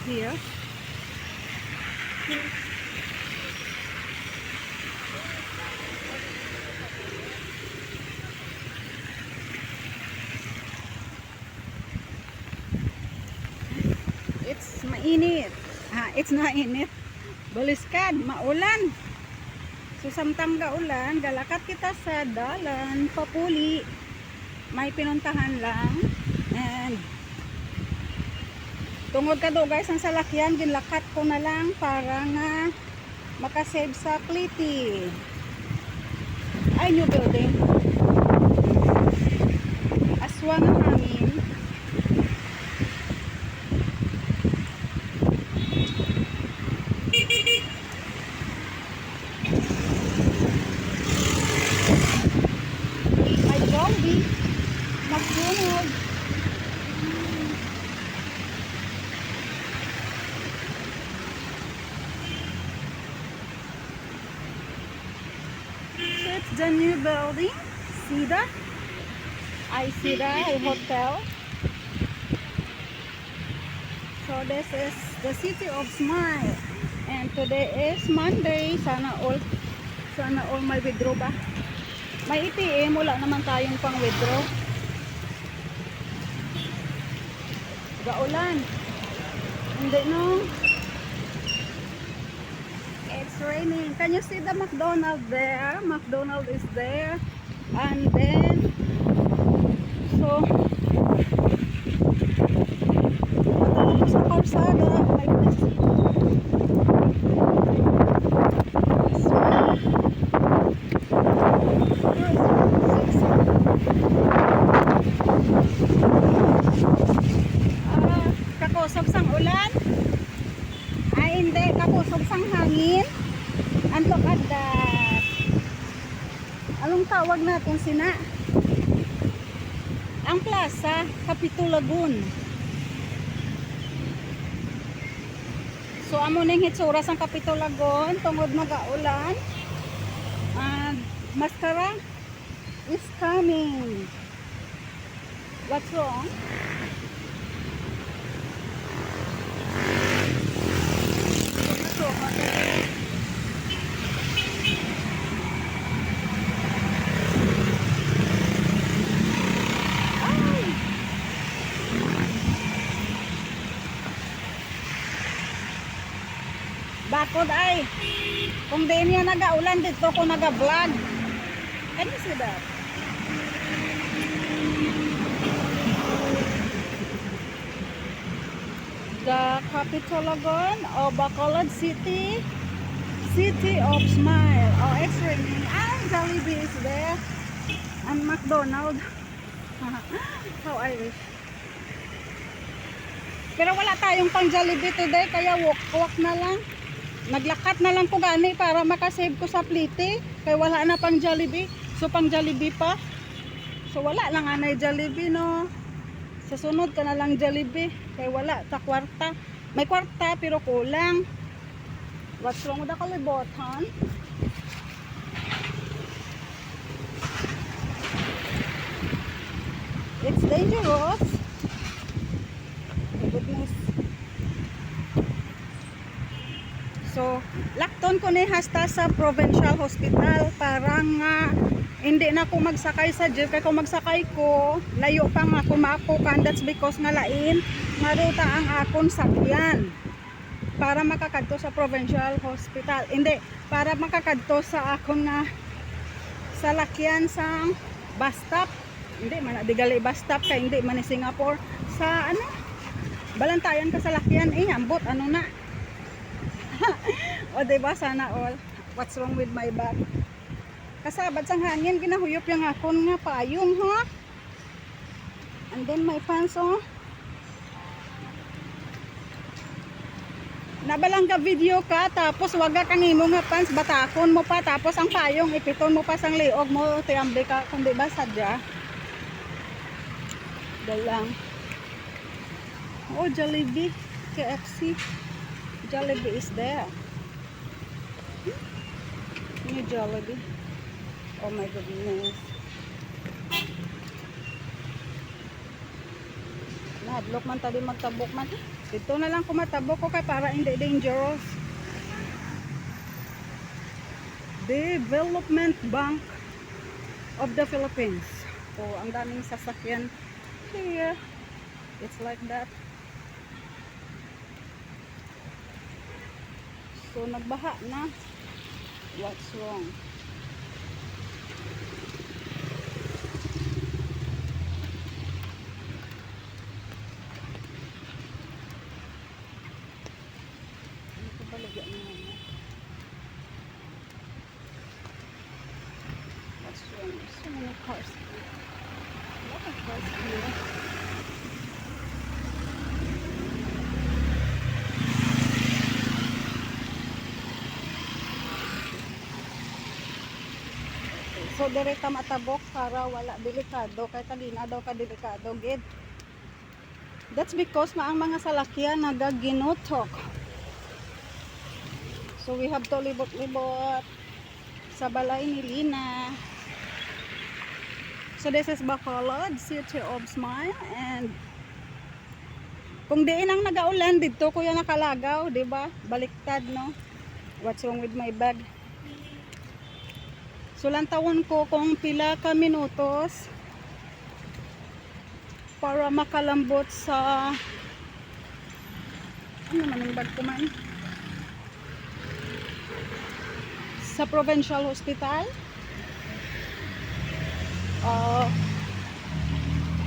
here. It's mainit. It's not init. Baliskad, maulan. So samtang gaulan, galakat kita sa dalan, papuli. May pinuntahan lang. And tungod ka do guys ang salakyan, ginlakat ko na lang para nga makasave sa kliti. Ay, new building. Aswang ang hangin. May zombie. Magsunog. So it's the new building. See that? I see that hotel. So this is the city of Smile. And today is Monday. Sana all may withdraw ba? May ATM, wala naman tayong pang withdraw. Gaulan. Hindi no. It's raining. Can you see the McDonald's there? McDonald's is there. And then so sa kalsada like this. Kakusog sang ulan. Ay hindi, kakusog sang hangin. And look at that. Anong tawag natin sina? Ang plaza, Capitulagun. So amo ning hitsura sang Capitulagun tungod magaulan. And mascara is coming. What's wrong? Bakod ay. Kung di niya nagaulan dito ko naga-vlog. Can you see that? The Capitolagon of Bacolod City. City of Smile. Oh, it's raining. And Jollibee is there. And McDonald's. How I wish. Pero wala tayong pang Jollibee today. Kaya walk na lang. Naglakat na lang ko gani para makasave ko sa plite. Kaya wala na pang Jollibee. So pang Jollibee pa. So wala lang anay Jollibee no. Sa sunod ka na lang Jollibee. Kaya wala sa kwarta. May kwarta pero kulang. What's wrong with the kalibotan? It's dangerous. My goodness. So, lakton ko ni hasta sa provincial hospital para nga hindi na ako magsakay sa jeep. Kaya kung magsakay ko, layo pa nga ako maapukan. That's because nga lain, nga ruta ang akong sakyan. Para makakadto sa provincial hospital. Hindi, para makakadto sa akong nga salakyan sa bus stop. Hindi, manadigali bus stop kaya hindi man ni Singapore. Sa ano? Balantayan ka sa lakyan. Ambot, ano na? O diba sana all. What's wrong with my back? Kasabad sang hangin ginahuyop yung akon nga payong ha. And then my pants oh. Nabalang ka video ka tapos wag kang imo nga pants batakon mo pa tapos ang payong ipiton mo pa sang liog mo tiambe ka kundi ba sadya. Dalang. Oh Jollibee, KFC. Jollibee is there. New Jollibee. Oh my goodness. Hadlok man tadi magtabok man. Dito na lang kumatabok ko kay para hindi dangerous. Development Bank of the Philippines. So, ang daming sasakyan here. It's like that. So, nagbaha na. What's wrong? Ano ko baligyan mo? What's wrong? So many cars here. A lot of cars here. So, direta matabok para wala delikado. Kaya kanina daw ka delikado, gid. That's because ang mga salakyan nagaginutok. So, we have to libot-libot sa balay ni Lina. So, this is Bacolod, City of Smile. And kung diin ang nagaulan, dito kuya nakalagaw, diba? Baliktad, no? What's wrong with my bag? So, lantawon ko kung pila ka minutos para makalambot sa ano man ang bag ko man? Sa Provincial Hospital.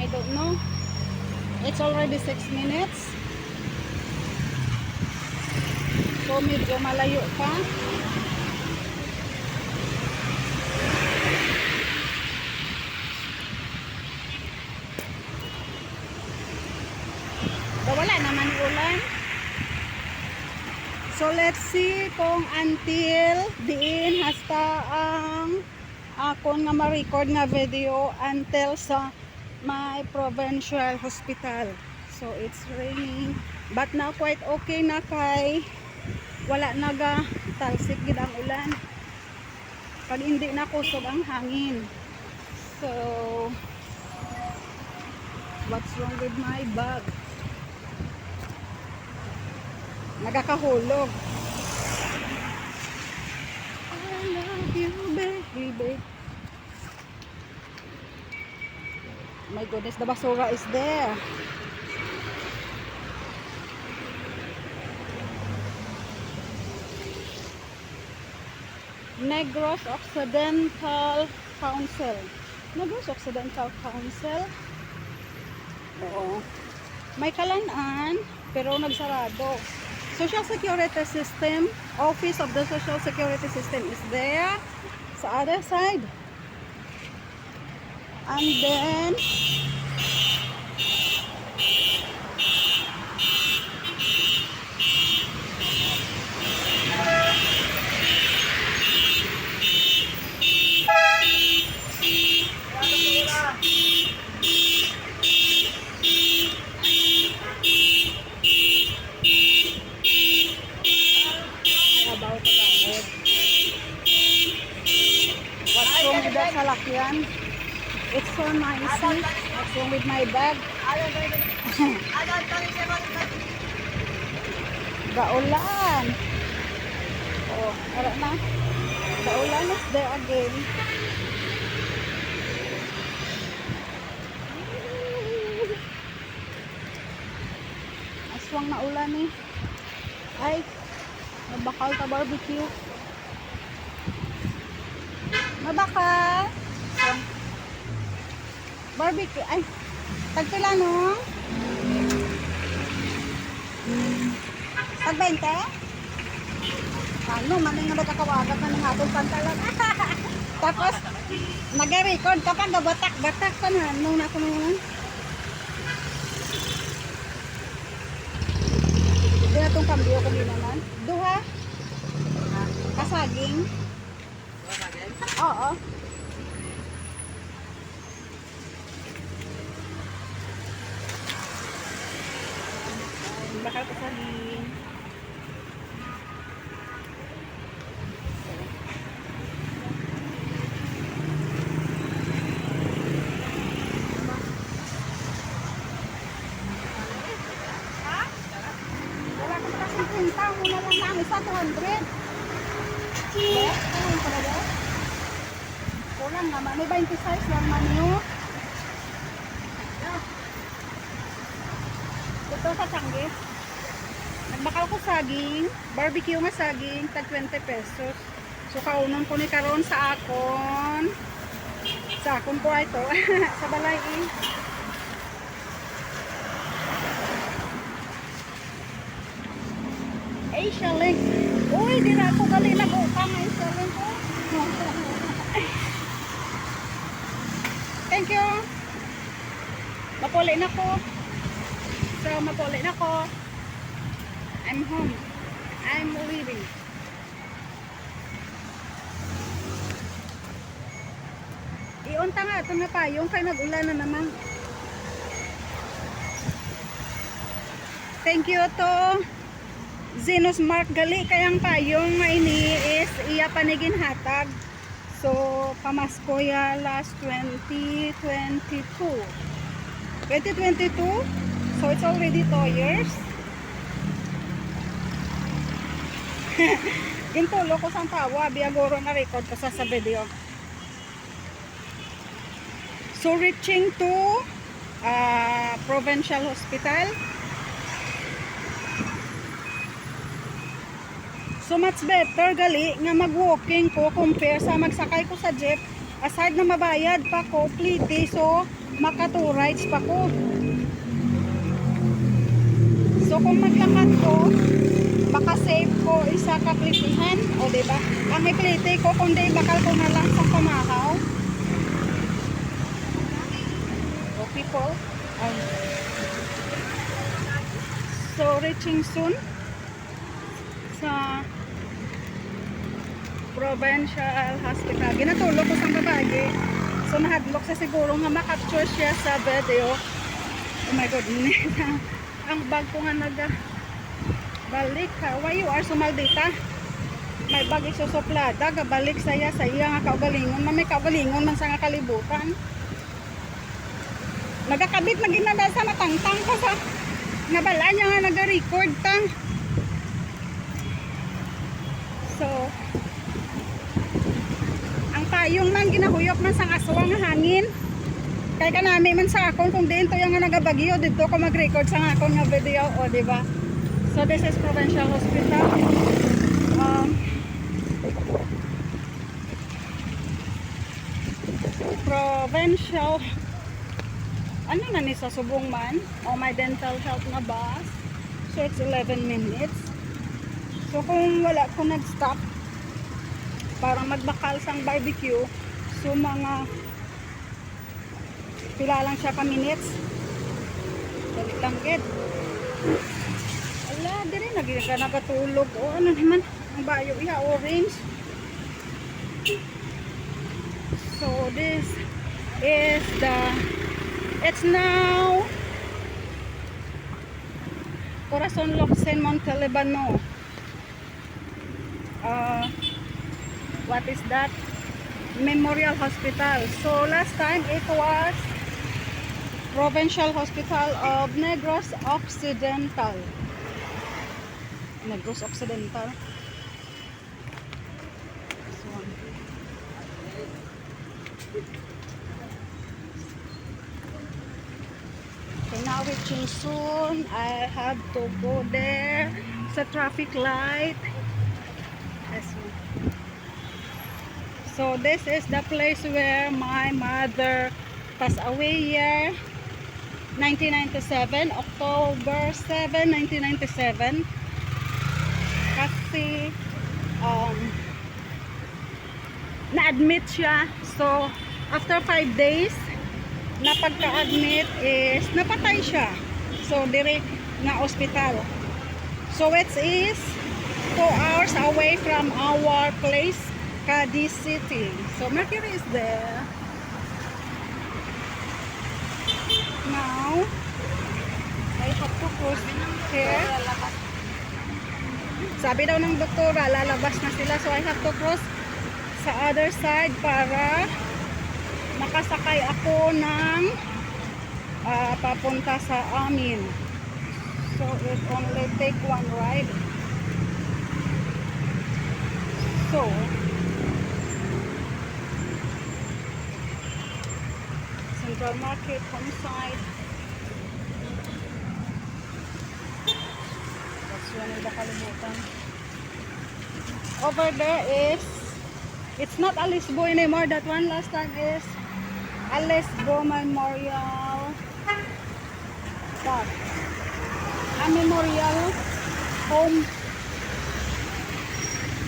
I don't know. It's already 6 minutes. So, medyo malayo pa. Wala naman ulan. So let's see kung until diin hasta ang akon nga ma-record nga video until sa my provincial hospital. So it's raining but now quite okay na kay wala naga talsik gid ang ulan. Pag hindi na kusog ang hangin. So what's wrong with my bag? Nagakahulog. I love you, baby. My goodness, the basura is there. Negros Occidental Council. Negros Occidental Council. Oo. May kalanaan, pero nagsarado. Social Security System, Office of the Social Security System is there sa other side. And then salakyan. It's so nice. What's wrong with my bag? Gaulan. Oh, ara na. Gaulan is there again. Aswang na ulan eh. Ay, mabakal ka barbecue. Mabaka. Barbecue. Ay, tagpila no? Tag 20? Ano, maning nga nagkakawagat na ng hatong pantalan. Tapos, nag-record kapag gabatak-batak pa na. Nung na ako naman. Hindi na itong kambyo ko naman. Duha. Kasaging. Oo. Bakal kasaging. 30 muna lang lang. Isa 200. Be, ayun pala be. Kulang naman. May 20 size lang man yun. Ito sa Changi. Nagbakal ko saging. Barbecue nga saging. Tag 20 pesos. So kaunon ko ni karon sa akon. Sa akon ko ito. Sa balay eh. Asia Link. Uy, di na ako gali nag-utang Asia Link ko. Thank you. Mapuli na ko. So, mapuli na ko. I'm home. I'm leaving. Iunta nga ito na payong kay nag-ulan na naman. Thank you to Zenos Mark gali kayang payong nga ini is iya panigin hatag. So pamasko ya last 2022. So it's already 2 years. Gintulo ko sang tawa biagoro na record ko sa video. So reaching to Provincial Hospital. So much better gali nga mag-walking ko compare sa magsakay ko sa jeep. Aside na mabayad pa ko, pliti, so maka 2 rides pa ko. So kung maglakad ko, baka save ko isa ka plitihan, o diba? Ang ipliti ko kundi bakal ko na lang sa pamahaw. O people, so reaching soon sa Provincial Hospital. Ginatulog ko sa babae. So nahadlok sa siguro nga makapture siya sa video. Oh my goodness. Ang bag ko nga balik ha. Why you are so maldita? May bag isusuplada. Gabalik saya sa iya nga kaugalingon. May kaugalingon man sa nga kalibutan. Nagakabit na ginadal sa matangtang ko sa nabala niya nga nag-record tang. So ang payong man ginahuyok man sa aswang nga hangin. Kay kanami man sa akon kung diin to yung nga nagabagyo dito ko mag-record sa akon nga video, o diba? So this is Provincial Hospital. Provincial ano na ni sa subong man o my dental health na bus. So it's 11 minutes. So kung wala ko nag-stop para magbakal sang barbecue, so mga pila lang siya ka minutes. Dali lang gid. Ala, diri nagatulog. O ano naman ang bayo iya orange. So this is it's now Corazon Locsin Montalbano. What is that? Memorial Hospital. So last time it was Provincial Hospital of Negros Occidental. Negros Occidental. So, okay, now reaching soon. I have to go there sa traffic light. Yes. So this is the place where my mother passed away year 1997, October 7, 1997. Kasi na-admit siya. So after 5 days na pagka-admit is napatay siya. So direct na hospital. So it is 2 hours away from our place, Cadiz City. So Mercury is there. Now I have to cross here. Sabi daw ng doktora lalabas na sila, so I have to cross sa other side para makasakay ako ng papunta sa amin. So it only take 1 ride. So, Central Market, Homeside. That's one of the kalibutan. Over there is, it's not Alice Bo anymore. That one last time is Alice Bo Memorial. That. A memorial home.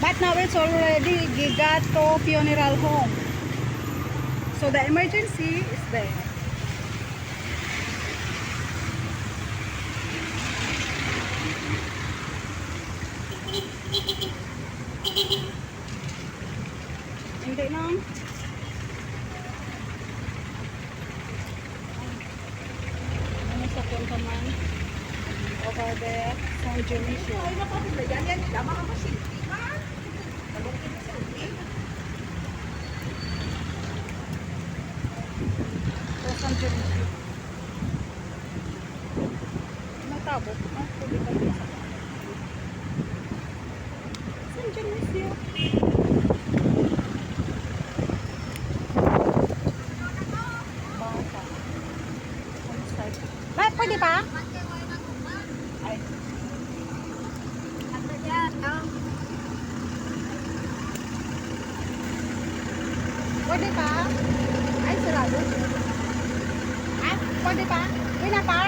But now it's already Gigato Funeral Home. So the emergency is there. Hindi na. Ano sa punta man? Over there, San Dionisio. Ay, napapagla yan. Yan, tama ka masilti ka. Talungkin na silti. O San Dionisio. Natabo. Ah, pwede ka din sa San Dionisio. Bata. Homeside. Ba, pwede pa? Ay. Pwede pa? Ay, sarado. Ah, pwede pa? Pwede pa?